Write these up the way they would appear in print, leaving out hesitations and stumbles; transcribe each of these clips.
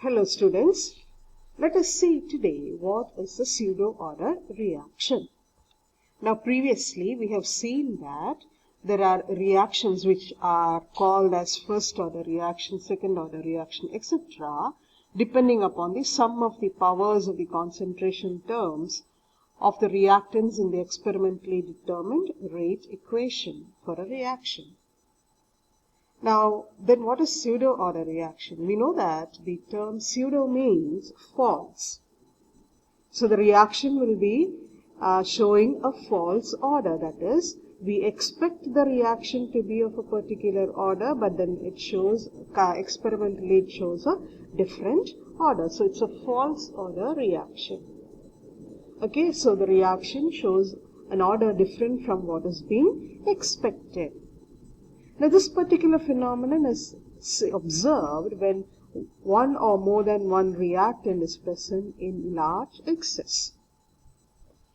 Hello students, let us see today what is a pseudo-order reaction. Now previously we have seen that there are reactions which are called as first order reaction, second order reaction, etc. depending upon the sum of the powers of the concentration terms of the reactants in the experimentally determined rate equation for a reaction. Now, then what is pseudo-order reaction? We know that the term pseudo means false. So the reaction will be showing a false order. That is, we expect the reaction to be of a particular order, but then it shows, experimentally it shows a different order. So it's a false order reaction. Okay, so the reaction shows an order different from what is being expected. Now, this particular phenomenon is observed when one or more than one reactant is present in large excess.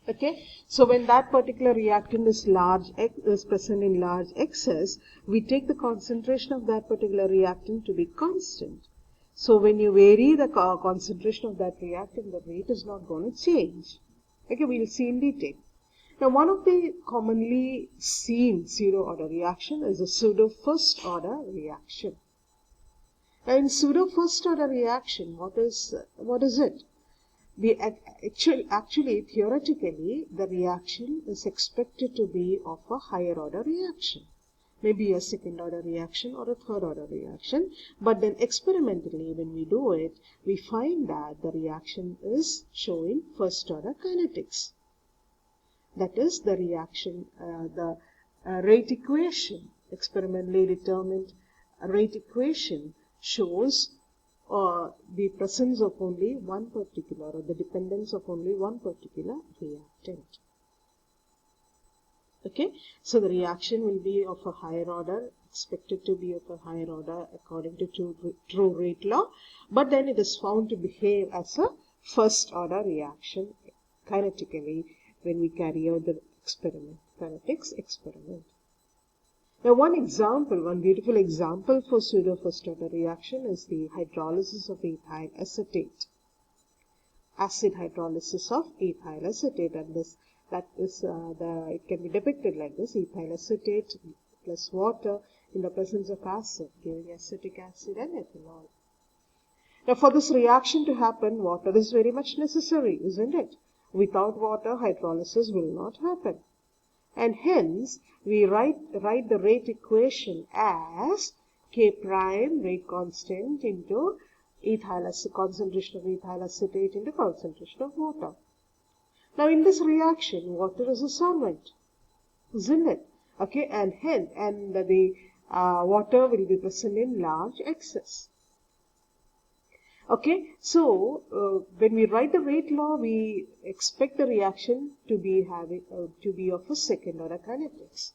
Okay, so when that particular reactant is present in large excess, we take the concentration of that particular reactant to be constant. So when you vary the concentration of that reactant, the rate is not going to change. Okay, we'll see in detail. Now, one of the commonly seen pseudo-order reaction is a pseudo-first-order reaction. Now, in pseudo-first-order reaction, what is it? Actually, theoretically, the reaction is expected to be of a higher-order reaction. Maybe a second-order reaction or a third-order reaction. But then experimentally, when we do it, we find that the reaction is showing first-order kinetics. That is, the reaction, the rate equation, experimentally determined rate equation shows the presence of only one particular, or the dependence of only one particular reactant. Okay, so the reaction will be of a higher order, expected to be of a higher order according to true rate law, but then it is found to behave as a first order reaction kinetically when we carry out the experiment, kinetics experiment. Now, one beautiful example for pseudo first order reaction is the hydrolysis of ethyl acetate. Acid hydrolysis of ethyl acetate, and it can be depicted like this: ethyl acetate plus water in the presence of acid, giving acetic acid and ethanol. Now, for this reaction to happen, water is very much necessary, isn't it? Without water, hydrolysis will not happen. And hence, we write the rate equation as K prime rate constant into concentration of ethyl acetate into concentration of water. Now, in this reaction, water is a solvent, isn't it? Okay, and the water will be present in large excess. Okay, so when we write the rate law, we expect the reaction to be of a second order kinetics.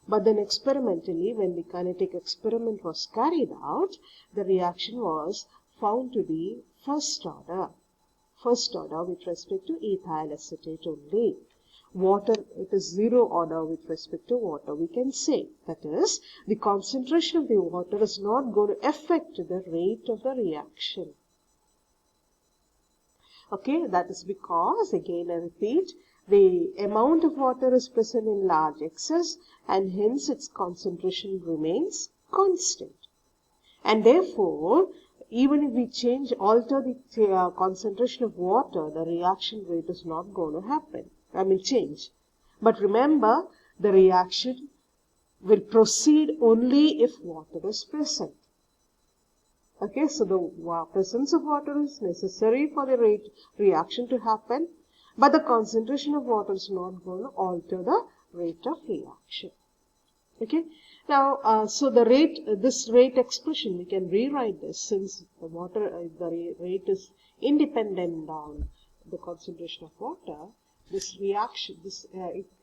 But then experimentally, when the kinetic experiment was carried out, the reaction was found to be first order with respect to ethyl acetate only. Water, it is zero order with respect to water, we can say. That is, the concentration of the water is not going to affect the rate of the reaction. Okay, that is because, again I repeat, the amount of water is present in large excess and hence its concentration remains constant. And therefore, even if we alter the concentration of water, the reaction rate is not going to change. But remember, the reaction will proceed only if water is present. Okay, so the presence of water is necessary for the reaction to happen, but the concentration of water is not going to alter the rate of reaction. Okay, now, so this rate expression, we can rewrite this since the rate is independent on the concentration of water. This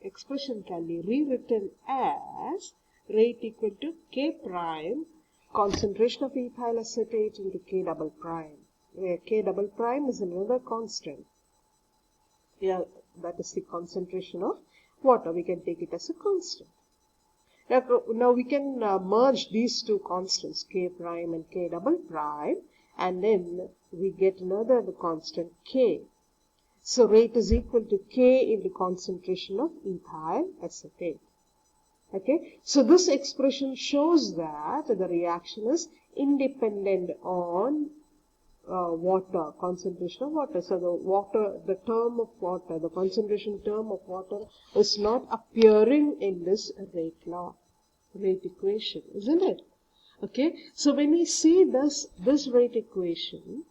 expression can be rewritten as rate equal to K prime concentration of ethyl acetate into K double prime, where K double prime is another constant. Yeah, that is the concentration of water. We can take it as a constant. Now we can merge these two constants, K prime and K double prime, and then we get another constant K. So rate is equal to K into concentration of ethyl acetate. Okay, so this expression shows that the reaction is independent on water, concentration of water. So the term of water, the concentration term of water is not appearing in this rate equation, isn't it? Okay, so when we see this rate equation,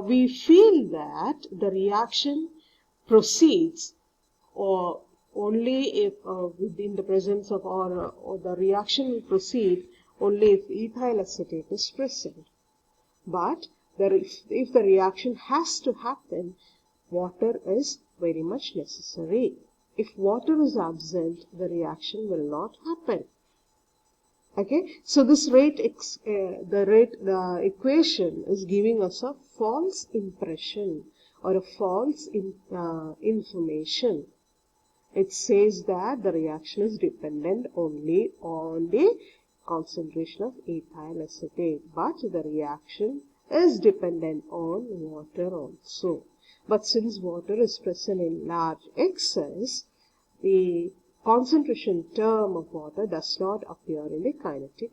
we feel that the reaction proceeds or only if within the presence of or the reaction will proceed only if ethyl acetate is present. But if the reaction has to happen, water is very much necessary. If water is absent, the reaction will not happen. Okay, so this the equation is giving us a false impression or a false information. It says that the reaction is dependent only on the concentration of ethyl acetate, but the reaction is dependent on water also. But since water is present in large excess, the concentration term of water does not appear in the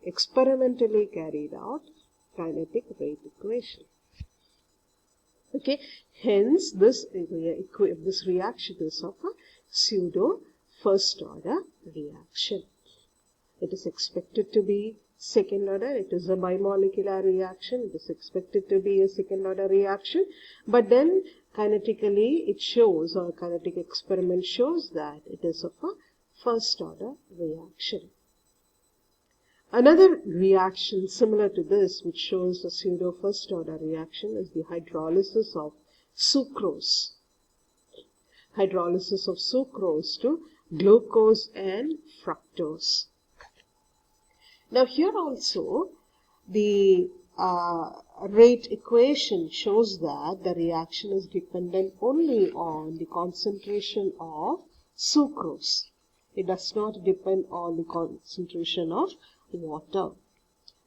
experimentally carried out kinetic rate equation. Okay, hence this reaction is of a pseudo first order reaction. It is expected to be second order. It is a bimolecular reaction. It is expected to be a second order reaction. But then kinetically it shows, or kinetic experiment shows, that it is of a first order reaction. Another reaction similar to this, which shows a pseudo first order reaction, is the hydrolysis of sucrose. Hydrolysis of sucrose to glucose and fructose. Now here also the rate equation shows that the reaction is dependent only on the concentration of sucrose. It does not depend on the concentration of water.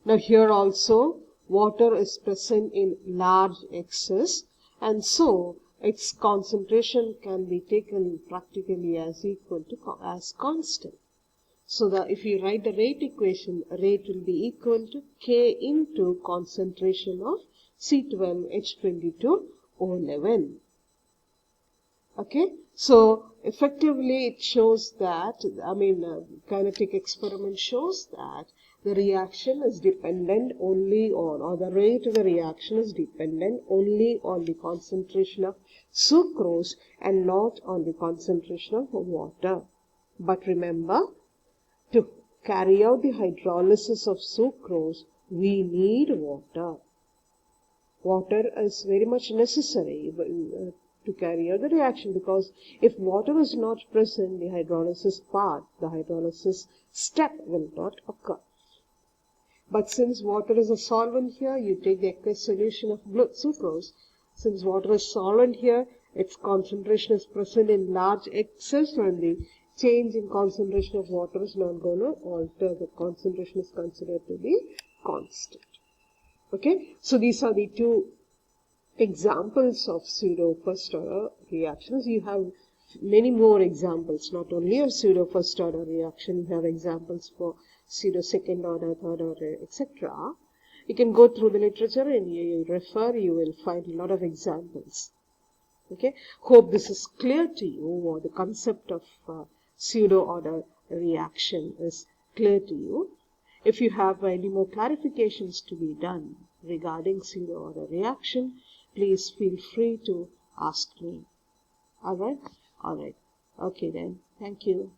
Now here also water is present in large excess, and so its concentration can be taken practically as equal to as constant. So that if you write the rate equation, rate will be equal to K into concentration of C12H22O11. Okay, so effectively it shows that, kinetic experiment shows that the reaction is dependent only on, or the rate of the reaction is dependent only on the concentration of sucrose and not on the concentration of water. But remember, to carry out the hydrolysis of sucrose, we need water. Water is very much necessary to carry out the reaction, because if water is not present, the hydrolysis step will not occur. But since water is a solvent here, you take the aqueous solution of sucrose. Since water is solvent here, its concentration is present in large excess, and the change in concentration of water is not going to alter. The concentration is considered to be constant. Okay, so these are the two examples of pseudo first order reactions. You have many more examples, not only of pseudo first order reaction, you have examples for pseudo second order, third order, etc. You can go through the literature and you will find a lot of examples. Okay, hope this is clear to you, or the concept of pseudo order reaction is clear to you. If you have any more clarifications to be done regarding pseudo order reaction, please feel free to ask me. Alright? Okay then. Thank you.